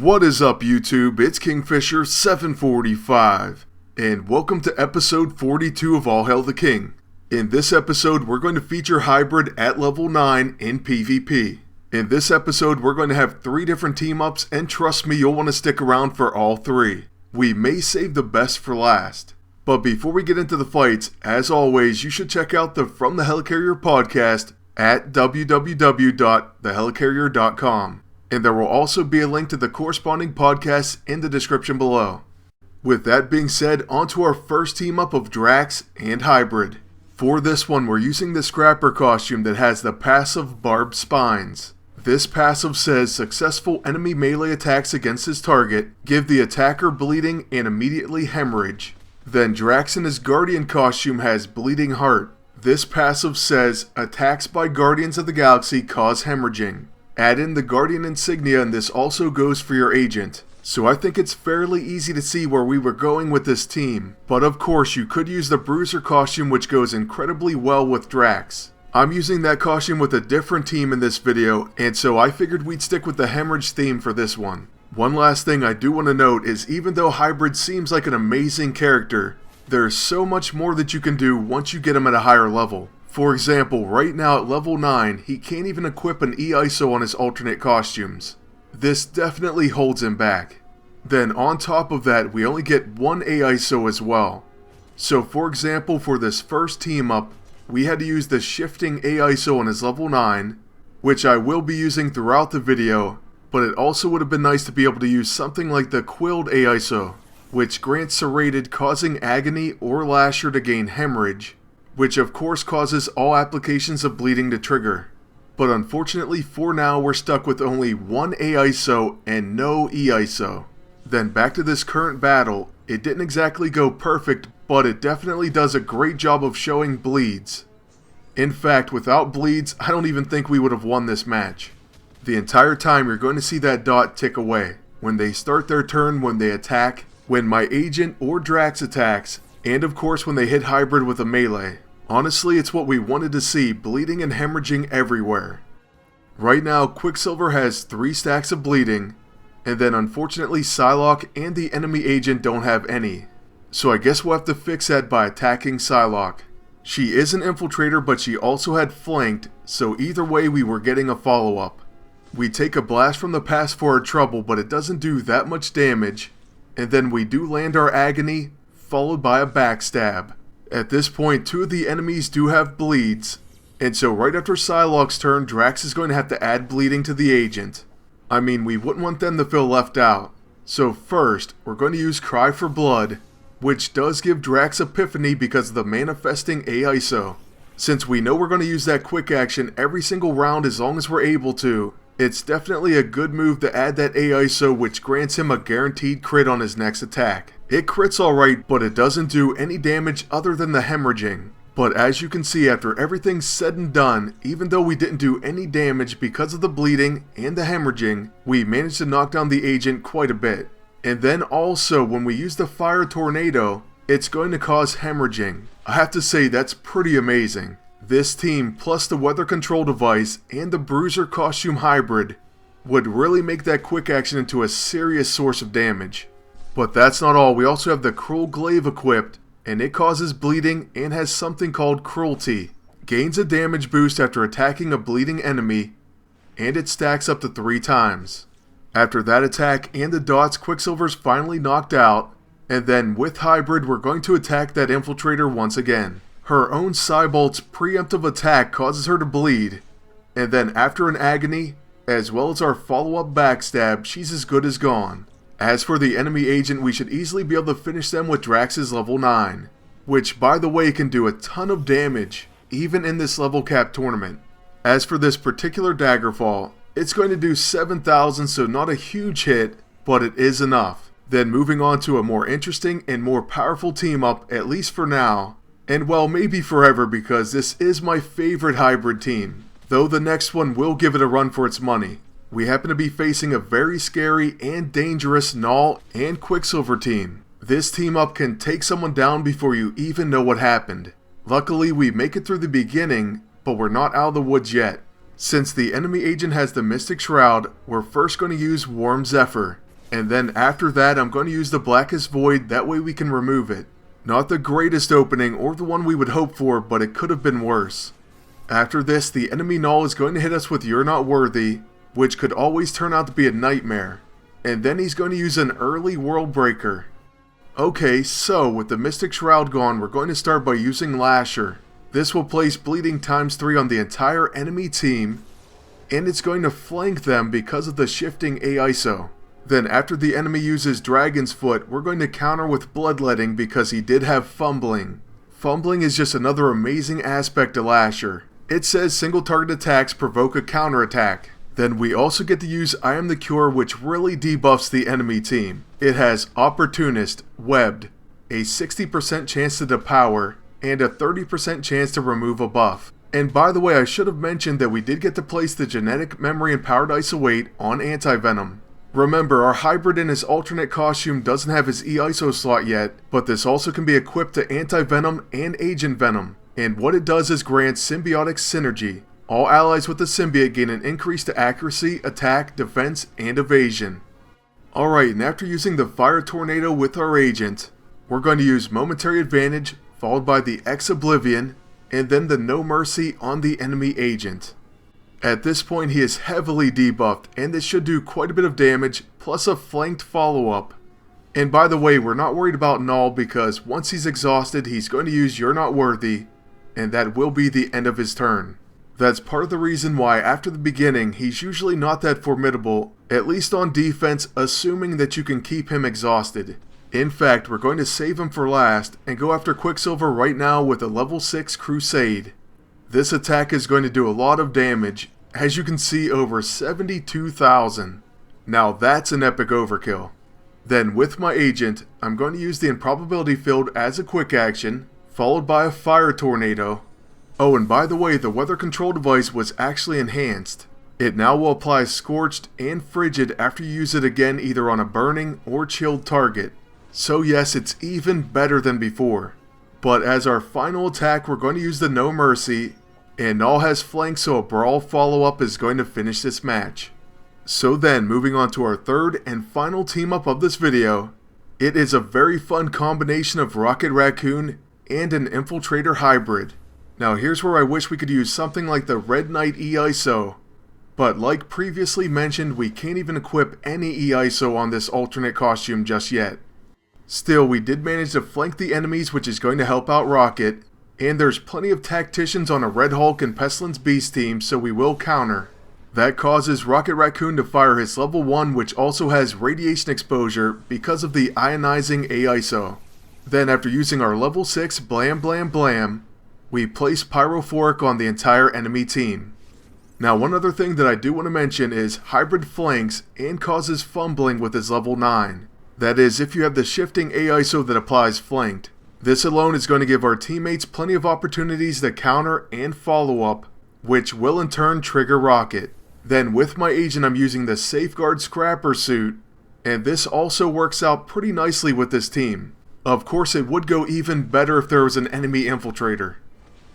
What is up, YouTube? It's Kingfisher745, and welcome to episode 42 of All Hail the King. In this episode, we're going to feature Hybrid at level 9 in PvP. In this episode, we're going to have 3 different team-ups, and trust me, you'll want to stick around for all 3. We may save the best for last. But before we get into the fights, as always, you should check out the From the Helicarrier podcast at www.thehelicarrier.com. And there will also be a link to the corresponding podcasts in the description below. With that being said, on to our first team up of Drax and Hybrid. For this one, we're using the Scrapper costume that has the passive Barbed Spines. This passive says successful enemy melee attacks against his target give the attacker bleeding and immediately hemorrhage. Then Drax in his Guardian costume has Bleeding Heart. This passive says attacks by Guardians of the Galaxy cause hemorrhaging. Add in the Guardian insignia, and this also goes for your agent. So I think it's fairly easy to see where we were going with this team. But of course, you could use the Bruiser costume, which goes incredibly well with Drax. I'm using that costume with a different team in this video, and so I figured we'd stick with the hemorrhage theme for this one. One last thing I do want to note is even though Hybrid seems like an amazing character, there's so much more that you can do once you get him at a higher level. For example, right now at level 9, he can't even equip an E-ISO on his alternate costumes. This definitely holds him back. Then on top of that, we only get one A-ISO as well. So for example, for this first team up, we had to use the shifting A-ISO on his level 9, which I will be using throughout the video, but it also would have been nice to be able to use something like the Quilled A-ISO, which grants Serrated causing Agony or Lasher to gain hemorrhage, which of course causes all applications of bleeding to trigger. But unfortunately for now, we're stuck with only one A-ISO and no E-ISO. Then back to this current battle, it didn't exactly go perfect, but it definitely does a great job of showing bleeds. In fact, without bleeds, I don't even think we would have won this match. The entire time you're going to see that dot tick away. When they start their turn, when they attack, when my agent or Drax attacks, and of course when they hit Hybrid with a melee. Honestly, it's what we wanted to see, bleeding and hemorrhaging everywhere. Right now, Quicksilver has 3 stacks of bleeding, and then unfortunately Psylocke and the enemy agent don't have any. So I guess we'll have to fix that by attacking Psylocke. She is an infiltrator, but she also had flanked, so either way we were getting a follow-up. We take a blast from the past for our trouble, but it doesn't do that much damage, and then we do land our agony, followed by a backstab. At this point, 2 of the enemies do have bleeds, and so right after Psylocke's turn, Drax is going to have to add bleeding to the agent. I mean, we wouldn't want them to feel left out. So first, we're going to use Cry for Blood, which does give Drax Epiphany because of the manifesting A-ISO. Since we know we're going to use that quick action every single round as long as we're able to, it's definitely a good move to add that A-ISO, which grants him a guaranteed crit on his next attack. It crits alright, but it doesn't do any damage other than the hemorrhaging. But as you can see, after everything's said and done, even though we didn't do any damage because of the bleeding and the hemorrhaging, we managed to knock down the agent quite a bit. And then also, when we use the Fire Tornado, it's going to cause hemorrhaging. I have to say, that's pretty amazing. This team, plus the weather control device and the Bruiser costume Hybrid, would really make that quick action into a serious source of damage. But that's not all, we also have the Cruel Glaive equipped, and it causes bleeding and has something called Cruelty. Gains a damage boost after attacking a bleeding enemy, and it stacks up to 3 times. After that attack and the dots, Quicksilver's finally knocked out, and then with Hybrid we're going to attack that infiltrator once again. Her own Cybolt's preemptive attack causes her to bleed, and then after an agony, as well as our follow-up backstab, she's as good as gone. As for the enemy agent, we should easily be able to finish them with Drax's level 9, which by the way can do a ton of damage, even in this level cap tournament. As for this particular Daggerfall, it's going to do 7,000, so not a huge hit, but it is enough. Then moving on to a more interesting and more powerful team up, at least for now, and well, maybe forever, because this is my favorite Hybrid team, though the next one will give it a run for its money. We happen to be facing a very scary and dangerous Null and Quicksilver team. This team up can take someone down before you even know what happened. Luckily, we make it through the beginning, but we're not out of the woods yet. Since the enemy agent has the Mystic Shroud, we're first going to use Warm Zephyr. And then after that, I'm going to use the Blackest Void, that way we can remove it. Not the greatest opening or the one we would hope for, but it could have been worse. After this, the enemy Null is going to hit us with You're Not Worthy, which could always turn out to be a nightmare. And then he's going to use an early World Breaker. Okay, so with the Mystic Shroud gone, we're going to start by using Lasher. This will place bleeding ×3 on the entire enemy team, and it's going to flank them because of the shifting AISO. Then after the enemy uses Dragon's Foot, we're going to counter with Bloodletting because he did have Fumbling. Fumbling is just another amazing aspect to Lasher. It says single target attacks provoke a counterattack. Then we also get to use I Am the Cure, which really debuffs the enemy team. It has Opportunist, Webbed, a 60% chance to depower, and a 30% chance to remove a buff. And by the way, I should have mentioned that we did get to place the Genetic Memory and Powered Iso-8 on Anti-Venom. Remember, our hybrid in his alternate costume doesn't have his E-ISO slot yet, but this also can be equipped to Anti-Venom and Agent Venom. And what it does is grant Symbiotic Synergy. All allies with the symbiote gain an increase to accuracy, attack, defense, and evasion. Alright, and after using the Fire Tornado with our agent, we're going to use Momentary Advantage, followed by the X-Oblivion, and then the No Mercy on the enemy agent. At this point he is heavily debuffed, and this should do quite a bit of damage, plus a flanked follow-up. And by the way, we're not worried about Null because once he's exhausted, he's going to use You're Not Worthy, and that will be the end of his turn. That's part of the reason why after the beginning, he's usually not that formidable, at least on defense, assuming that you can keep him exhausted. In fact, we're going to save him for last, and go after Quicksilver right now with a level 6 Crusade. This attack is going to do a lot of damage, as you can see over 72,000. Now that's an epic overkill. Then with my agent, I'm going to use the Improbability Field as a quick action, followed by a Fire Tornado. Oh, and by the way, the weather control device was actually enhanced. It now will apply Scorched and Frigid after you use it again either on a burning or chilled target. So yes, it's even better than before. But as our final attack, we're going to use the No Mercy, and Null has flank, so a Brawl follow-up is going to finish this match. So then, moving on to our third and final team-up of this video, it is a very fun combination of Rocket Raccoon and an Infiltrator hybrid. Now here's where I wish we could use something like the Red Knight E-ISO, but like previously mentioned, we can't even equip any E-ISO on this alternate costume just yet. Still, we did manage to flank the enemies, which is going to help out Rocket, and there's plenty of tacticians on a Red Hulk and Pestilence Beast team, so we will counter. That causes Rocket Raccoon to fire his level 1, which also has radiation exposure because of the ionizing AISO. Then after using our level 6 Blam Blam Blam, we place Pyrophoric on the entire enemy team. Now one other thing that I do want to mention is Hybrid flanks and causes fumbling with his level 9. That is, if you have the shifting AISO that applies flanked. This alone is going to give our teammates plenty of opportunities to counter and follow up, which will in turn trigger Rocket. Then with my agent I'm using the Safeguard Scrapper suit, and this also works out pretty nicely with this team. Of course it would go even better if there was an enemy infiltrator.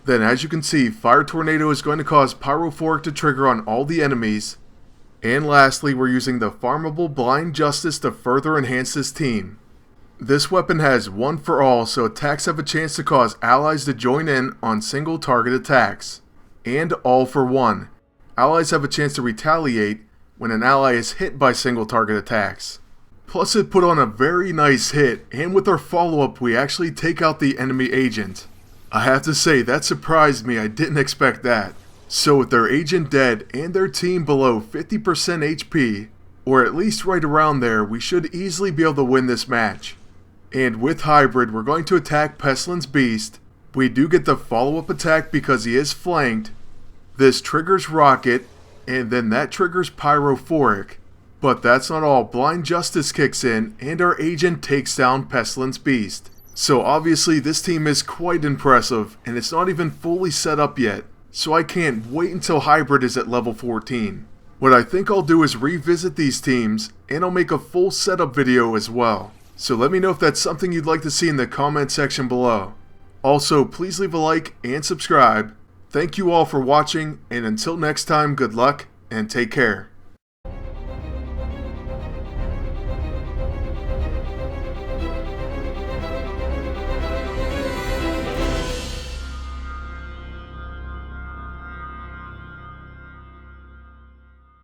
Then as you can see, Fire Tornado is going to cause Pyrophoric to trigger on all the enemies. And lastly, we're using the farmable Blind Justice to further enhance this team. This weapon has one for all, so attacks have a chance to cause allies to join in on single target attacks. And all for one. Allies have a chance to retaliate when an ally is hit by single target attacks. Plus it put on a very nice hit, and with our follow-up we actually take out the enemy agent. I have to say, that surprised me, I didn't expect that. So with their agent dead and their team below 50% HP, or at least right around there, we should easily be able to win this match. And with Hybrid, we're going to attack Pestilence Beast. We do get the follow-up attack because he is flanked. This triggers Rocket, and then that triggers Pyrophoric. But that's not all, Blind Justice kicks in, and our agent takes down Pestilence Beast. So obviously this team is quite impressive, and it's not even fully set up yet. So I can't wait until Hybrid is at level 14. What I think I'll do is revisit these teams, and I'll make a full setup video as well. So let me know if that's something you'd like to see in the comment section below. Also, please leave a like and subscribe. Thank you all for watching, and until next time, good luck and take care.